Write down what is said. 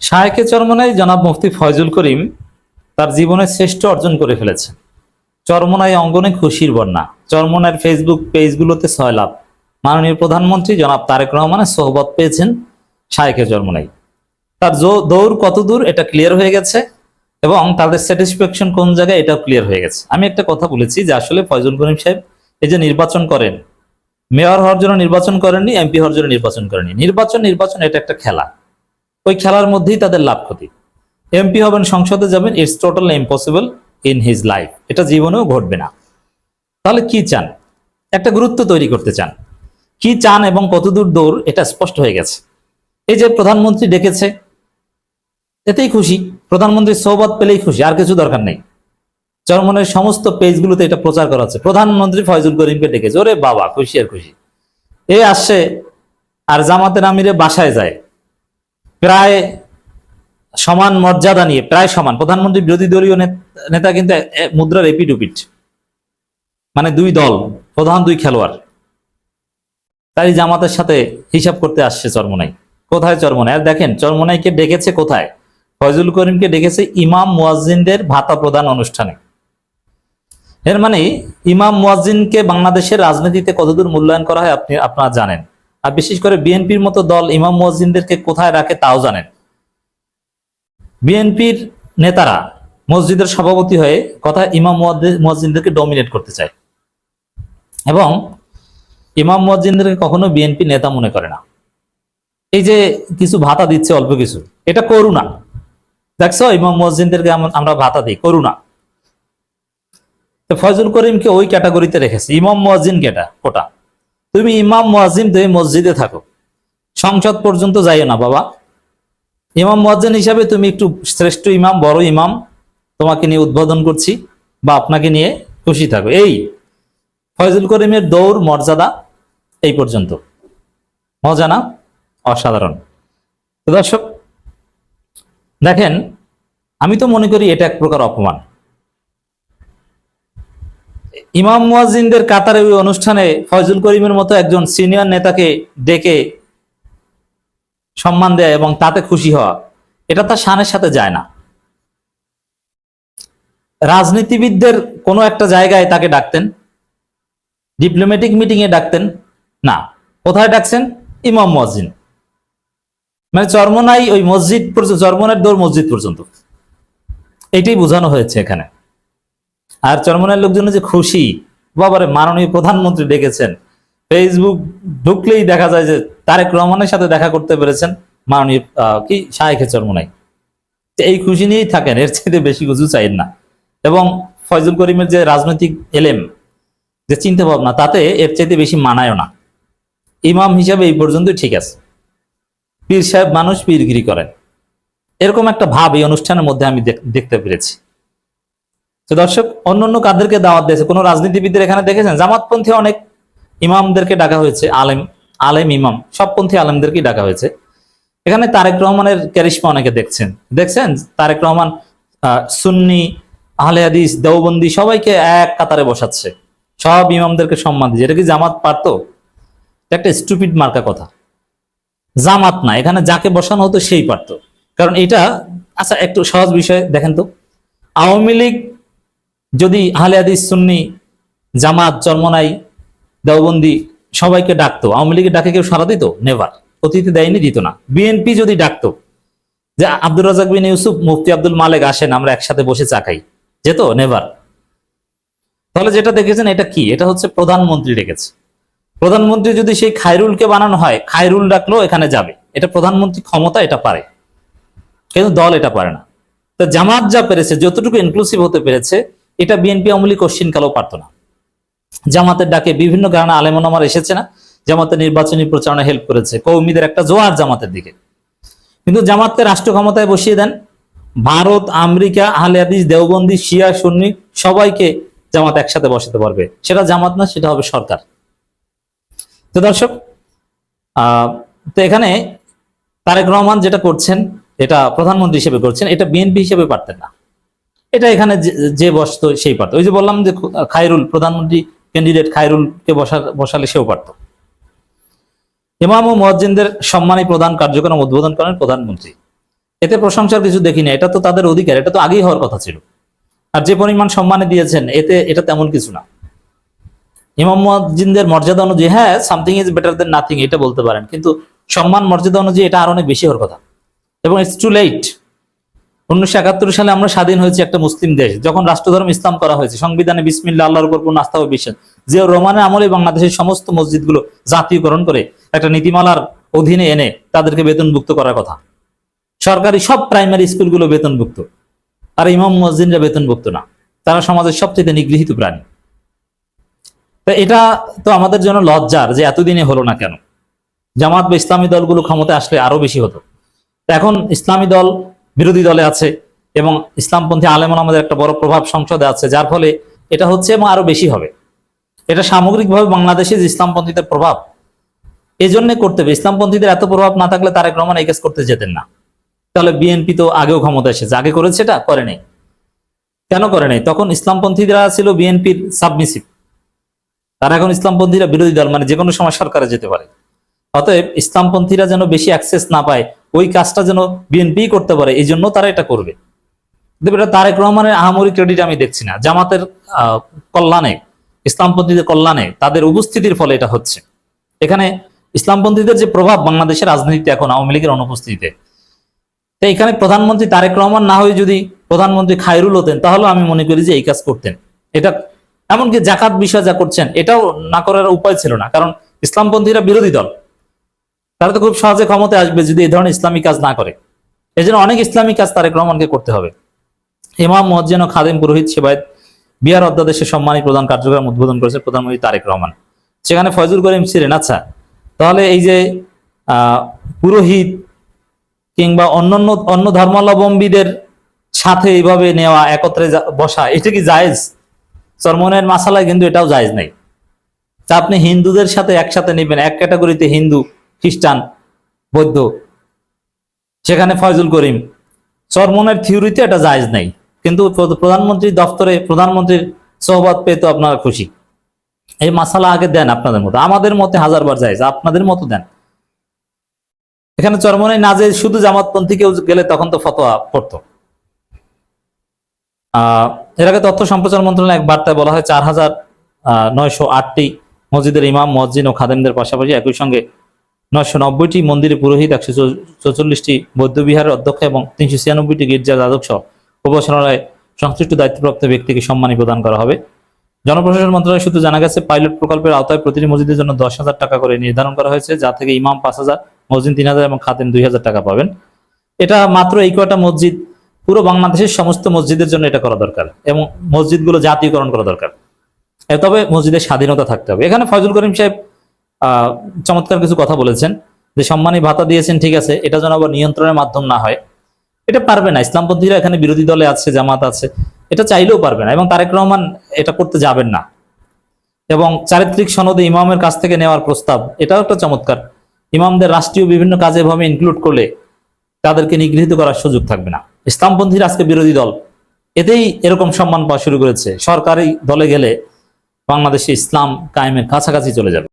শায়েখে চরমোনাই জনাব মুফতি ফয়জুল করিম তার জীবনে শ্রেষ্ঠ অর্জন করে ফেলেছেন। চরমোনাই অঙ্গনে খুশির বন্যা। চরমোনাইয়ের ফেসবুক পেজগুলোতে 6 লাভ। মাননীয় প্রধানমন্ত্রী জনাব তারেক রহমানের সোহবত পেয়েছেন শায়েখে চরমোনাই। তার দৌড় কত দূর এটা ক্লিয়ার হয়ে গেছে এবং তাদের স্যাটিসফ্যাকশন কোন জায়গায় এটাও ক্লিয়ার হয়ে গেছে। আমি একটা কথা বলেছি যে আসলে ফয়জুল করিম সাহেব এই যে নির্বাচন করেন, মেয়র হওয়ার জন্য নির্বাচন করেননি, এমপি হওয়ার জন্য নির্বাচন করেননি। নির্বাচন এটা একটা খেলা, ওই খেলার মধ্যেই তাদের লাভ ক্ষতি। এমপি হবেন, সংসদে যাবেন, it's totally impossible in his life, এটা জীবনেও ঘটবে না। তাহলে কি চান? একটা গুরুত্ব তৈরি করতে চান, কি চান এবং কতদূর দৌড় এটা স্পষ্ট হয়ে গেছে। এই যে প্রধানমন্ত্রী ডেকেছে, এতেই খুশি, প্রধানমন্ত্রীর সোহবত পেলেই খুশি, আর কিছু দরকার নেই। চরমনের সমস্ত পেজগুলোতে এটা প্রচার করা হচ্ছে, প্রধানমন্ত্রী ফয়জুল করিমকে ডেকেছে। ওরে বাবা, খুশি আর খুশি। এ আসছে আর জামাতের আমিরে বাসায় যায়, প্রায় সমান মর্যাদা নিয়ে, প্রায় সমান। প্রধানমন্ত্রী বিরোধী দলীয় নেতা কিন্তু মুদ্রার এপিট ওপিট, মানে দুই দল, প্রধান দুই খেলোয়াড়। তাই জামাতের সাথে হিসাব করতে আসছে চরমোনাই। কোথায় চরমোনাই? আর দেখেন চরমোনাইকে ডেকেছে কোথায়? ফয়জুল করিমকে ডেকেছে ইমাম মুয়াজ্জিনদের ভাতা প্রদান অনুষ্ঠানে। এর মানে ইমাম মুয়াজ্জিনকে বাংলাদেশের রাজনীতিতে কতদূর মূল্যায়ন করা হয় আপনারা জানেন। আর বিশেষ করে বিএনপির মতো দল ইমাম মুয়াজ্জিনদেরকে কোথায় রাখে তাও জানেন। বিএনপির নেতারা মসজিদের সভাপতি হয়ে কথা ইমাম মুয়াজ্জিনদেরকে ডমিনেট করতে চায় এবং ইমাম মুয়াজ্জিনদেরকে কখনো বিএনপি নেতা মনে করে না। এই যে কিছু ভাতা দিচ্ছে, অল্প কিছু, এটা করুণা। দেখছো, ইমাম মুয়াজ্জিনদেরকে আমরা ভাতা দিই, করুণা। ফয়জুল করিমকে ওই ক্যাটাগরিতে রেখেছে। ইমাম মুয়াজ্জিন কোটা, তুমি ইমাম মুয়াজ্জিন, তুমি মসজিদে থাকো, সংসদ পর্যন্ত যাইও না বাবা। ইমাম মুয়াজ্জিন হিসাবে তুমি একটু শ্রেষ্ঠ ইমাম, বড় ইমাম, তোমাকে নিয়ে উদ্বোধন করছি বা আপনাকে নিয়ে খুশি থাকো। এই ফয়জুল করিমের দৌড় মর্যাদা এই পর্যন্ত। মজা না? অসাধারণ। তো দর্শক দেখেন, আমি তো মনে করি এটা এক প্রকার অপমান। ইমাম মুয়াজ্জিনদের কাতারে ওই অনুষ্ঠানে ফয়জুল করিমের মতো একজন সিনিয়র নেতাকে ডেকে সম্মান দেয় এবং তাতে খুশি হওয়া, এটা তার শানের সাথে যায় না। রাজনীতিবিদদের কোনো একটা জায়গায় তাকে ডাকতেন, ডিপ্লোম্যাটিক মিটিং এ ডাকতেন না, কোথায় ডাকছেন? ইমাম মুয়াজ্জিন। মানে চরমোনাই ওই মসজিদ পর্যন্ত, চরমোনাইয়ের দৌড় মসজিদ পর্যন্ত, এইটাই বোঝানো হয়েছে এখানে। আর চরমোনাইয়ের লোকজন যে খুশি, বাবারে মাননীয় প্রধানমন্ত্রী ডেকেছেন, ফেসবুক ঢুকলেই দেখা যায় যে তারেক রহমানের সাথে দেখা করতে পেরেছেন মাননীয় শায়েখে চরমোনাই। এই খুশি নিয়েই থাকেন, এর চাইতে বেশি কিছু চাইেন না। এবং ফয়জুল করিমের যে রাজনৈতিক এলেম, যে চিন্তা ভাবনা, তাতে এর চাইতে বেশি মানায়ও না। ইমাম হিসাবে এই পর্যন্তই ঠিক আছে। পীর সাহেব মানুষ, পীরগিরি করেন, এরকম একটা ভাব এই অনুষ্ঠানের মধ্যে আমি দেখতে পেরেছি। তো দর্শক, অন্যান্য কাদেরকে দাওয়াত দিয়েছে? কোন রাজনীতিবিদদের এখানে দেখেছেন? জামাতপন্থী অনেক ইমামদেরকে ডাকা হয়েছে, আলেম ইমাম, সবপন্থী আলেমদেরকেই ডাকা হয়েছে। এখানে তারেক রহমানের ক্যারিশমা অনেকে দেখছেন। তারেক রহমান সুন্নি, আহলে হাদিস, দেওবন্দি সবাইকে এক কাতারে বসাচ্ছে, সব ইমামদেরকে সম্মান দিচ্ছে। এটা কি জামাত পারতো? একটা স্টুপিড মার্কা কথা। জামাত না, এখানে যাকে বসানো হতো সেই পারতো। কারণ এটা, আচ্ছা একটু সহজ বিষয় দেখেন তো, আওয়ামী লীগ যদি আহলে হাদিস, সুন্নি, জামাত, চরমোনাই, দেওবন্দি সবাইকে ডাকতো, আওয়ামী লীগের ডাকে কেউ সাড়া দিত? নেভার। অতীতে দেয়নি, দিত না। বিএনপি যদি ডাকতো যে আব্দুর রাজাক বিন ইউসুফ, মুফতি আব্দুল মালেক আসেন, আমরা একসাথে বসে চা খাই, যেত? নেভার। তাহলে যেটা দেখেছেন এটা কি? এটা হচ্ছে প্রধানমন্ত্রী ডেকেছে। প্রধানমন্ত্রী যদি সেই খায়রুলকে বানানো হয়, খায়রুল ডাকলো এখানে যাবে, এটা প্রধানমন্ত্রী ক্ষমতা, এটা পারে, কিন্তু দল এটা পারে না। তো জামাত যা পেরেছে, যতটুকু ইনক্লুসিভ হতে পেরেছে, এটা বিএনপি আওয়ামী লীগ কোশ্চিন কালেও পারতো না। জামাতের ডাকে বিভিন্ন কারণে আলেমোলামার এসেছে না, জামাতের নির্বাচনী প্রচারণা হেল্প করেছে, কৌমিদের একটা জোয়ার জামাতের দিকে। কিন্তু জামাতকে রাষ্ট্র ক্ষমতায় বসিয়ে দেন, ভারত, আমেরিকা, আহলে হাদিস, দেওবন্দি, শিয়া, সুন্নি সবাইকে জামাত একসাথে বসাতে পারবে। সেটা জামাত না, সেটা হবে সরকার। তো দর্শক, তো এখানে তারেক রহমান যেটা করছেন, এটা প্রধানমন্ত্রী হিসেবে করছেন, এটা বিএনপি হিসেবে পারতেন না। এটা এখানে যে বসতো সেই পারত। ওই যে বললাম যে খায়রুল, প্রধানমন্ত্রী ক্যান্ডিডেট খায়রুলকে বসালে সেও পারত। ইমাম ও মুয়াজ্জিনদের সম্মানী প্রদান কার্যক্রম উদ্বোধন করেন প্রধানমন্ত্রী। এতে প্রশংসার কিছু দেখি না, এটা তো তাদের অধিকার, এটা তো আগেই হওয়ার কথা ছিল। আর যে পরিমাণ সম্মানে দিয়েছেন এটা তেমন কিছু না। ইমাম মুয়াজ্জিনদের মর্যাদা অনুযায়ী হ্যাঁ something is better then nothing এটা বলতে পারেন, কিন্তু সম্মান মর্যাদা অনুযায়ী এটা আর অনেক বেশি হওয়ার কথা। এবং ইটস টু লেট। 1971 সালে আমরা স্বাধীন হয়েছি একটা মুসলিম দেশ, যখন রাষ্ট্রধর্ম ইসলাম করা হয়েছে, সংবিধানে বিসমিল্লাহ আল্লাহর উপর পূর্ণ আস্থা ও বিশ্বাস, জিয়াউর রহমানের আমলে বাংলাদেশের সমস্ত মসজিদগুলো জাতীয়করণ করে একটা নীতিমালার অধীনে এনে তাদেরকে বেতনভুক্ত করার কথা। সরকারি সব প্রাইমারি স্কুলগুলো বেতনভুক্ত, আর ইমাম মুয়াজ্জিনরা বেতনভুক্ত না। তারা সমাজের সবচেয়ে নিগৃহীত প্রাণী। তো এটা তো আমাদের জন্য লজ্জার যে এতদিনে হলো না কেন। জামাত বা ইসলামী দলগুলো ক্ষমতায় আসলে আরো বেশি হতো। তো এখন ইসলামী দল বিরোধী দলে আছে এবং ইসলামপন্থী আলেম ওলামাদের একটা বড় প্রভাব সংসদে আছে, যার ফলে এটা হচ্ছে এবং আরো বেশি হবে। এটা সামগ্রিকভাবে বাংলাদেশে যে ইসলামপন্থীদের প্রভাব, এই জন্য করতে হবে। ইসলামপন্থীদের এত প্রভাব না থাকলে তারেক রহমান এই কাজ করতে যেতেন না। তাহলে বিএনপি তো আগেও ক্ষমতা এসেছে, আগে করেছে, এটা করে নাই। কেন করে নাই? তখন ইসলামপন্থীরা ছিল বিএনপির সাবমিসিভ, তারা এখন ইসলামপন্থীরা বিরোধী দল, মানে যে কোনো সময় সরকারে যেতে পারে। অতএব ইসলামপন্থীরা যেন বেশি অ্যাক্সেস না পায়, ওই কাজটা যেন বিএনপি করতে পারে, এই জন্য তারা এটা করবে। এটা তারেক রহমানের আহামরি ক্রেডিট আমি দেখছি না। জামাতের কল্যাণে, ইসলামপন্থীদের কল্যাণে, তাদের উপস্থিতির ফলে এটা হচ্ছে। এখানে ইসলামপন্থীদের যে প্রভাব বাংলাদেশের রাজনীতিতে এখন আওয়ামী লীগের অনুপস্থিতিতে, তো এখানে প্রধানমন্ত্রী তারেক রহমান না হয়ে যদি প্রধানমন্ত্রী খায়রুল হতেন, তাহলে আমি মনে করি যে এই কাজ করতেন। এটা এমনকি জাকাত বিষয় যা করছেন এটাও না করার উপায় ছিল না, কারণ ইসলামপন্থীরা বিরোধী দল, তারা তো খুব সহজে ক্ষমতায় আসবে যদি এই ধরনের ইসলামিক কাজ না করে। এই জন্য অনেক ইসলামিক কাজ তারেক রহমানকে করতে হবে। ইমাম মুয়াজ্জিন ও খাদেম পুরোহিত সেবায়েত বিহার অধ্যাদেশের সম্মানী প্রধান কার্যক্রম উদ্বোধন করেছে প্রধানমন্ত্রী তারেক রহমান। সেখানে ফয়জুল করিম ছিলেন। আচ্ছা, তাহলে এই যে পুরোহিত কিংবা অন্য ধর্মাবলম্বীদের সাথে এইভাবে নেওয়া, একত্রে বসা, এটা কি জায়েজ? চরমনের মাসালায় কিন্তু এটাও জায়েজ নাই। তা আপনি হিন্দুদের সাথে একসাথে নেবেন, এক ক্যাটাগরিতে হিন্দু, খ্রিস্টান, বৌদ্ধ, সেখানে ফয়জুল করিম, চরমনের থিওরিতে এটা জায়েজ নাই। কিন্তু প্রধানমন্ত্রীর দপ্তরে প্রধানমন্ত্রীর সোহবত পেয়ে তো আপনারা খুশি। এই মাসালা আগে দেন আপনাদের মতো, আমাদের মতে হাজারবার জায়েজ, আপনাদের মতো দেন। এখানে চরমনে না যে শুধু জামাতপন্থী কেউ গেলে তখন তো ফতোয়া পড়তো। এর আগে তথ্য সম্প্রচার মন্ত্রণালয় এক বার্তায় বলা হয় 4,908টি মসজিদের ইমাম, মুয়াজ্জিন ও খাদেমদের পাশাপাশি একই সঙ্গে 990টি মন্দিরে পুরোহিত, 144টি বৌদ্ধবিহারের অধ্যক্ষ এবং 396টি গির্জার যাজক সহ উপাসনালয়ে সংশ্লিষ্ট দায়িত্বপ্রাপ্ত ব্যক্তিকে সম্মানী প্রদান করা হবে। জনপ্রশাসন মন্ত্রণালয় সূত্রে জানা গেছে, পাইলট প্রকল্পের আওতায় প্রতিটি মসজিদের জন্য 10,000 টাকা করে নির্ধারণ করা হয়েছে, যা থেকে ইমাম 5,000, মসজিদ 3,000 এবং খাদেম 2,000 টাকা পাবেন। এটা মাত্র এই কয়টা মসজিদ, পুরো বাংলাদেশের সমস্ত মসজিদের জন্য এটা করা দরকার এবং মসজিদগুলো জাতীয়করণ করা দরকার। তবে মসজিদের স্বাধীনতা থাকতে হবে। এখানে ফয়জুল করিম সাহেব চমৎকার কিছু কথা বলেছেন যে সম্মানী ভাতা দিয়েছেন, ঠিক আছে, এটা যেন আবার নিয়ন্ত্রণের মাধ্যম না হয়। এটা পারবে না, ইসলামপন্থীরা এখানে বিরোধী দলে আছে, জামাত আছে, এটা চাইলেও পারবে না এবং তারেক রহমান এটা করতে যাবেন না। এবং চারিত্রিক সনদে ইমামের কাছ থেকে নেওয়ার প্রস্তাব, এটাও একটা চমৎকার। ইমামদের রাষ্ট্রীয় বিভিন্ন কাজে ভাবে ইনক্লুড করলে তাদেরকে নিগৃহীত করার সুযোগ থাকবে না। ইসলামপন্থীরা আজকে বিরোধী দল, এতেই এরকম সম্মান পাওয়া শুরু করেছে। সরকারি দলে গেলে বাংলাদেশে ইসলাম কায়েমের কাছাকাছি চলে যাবে।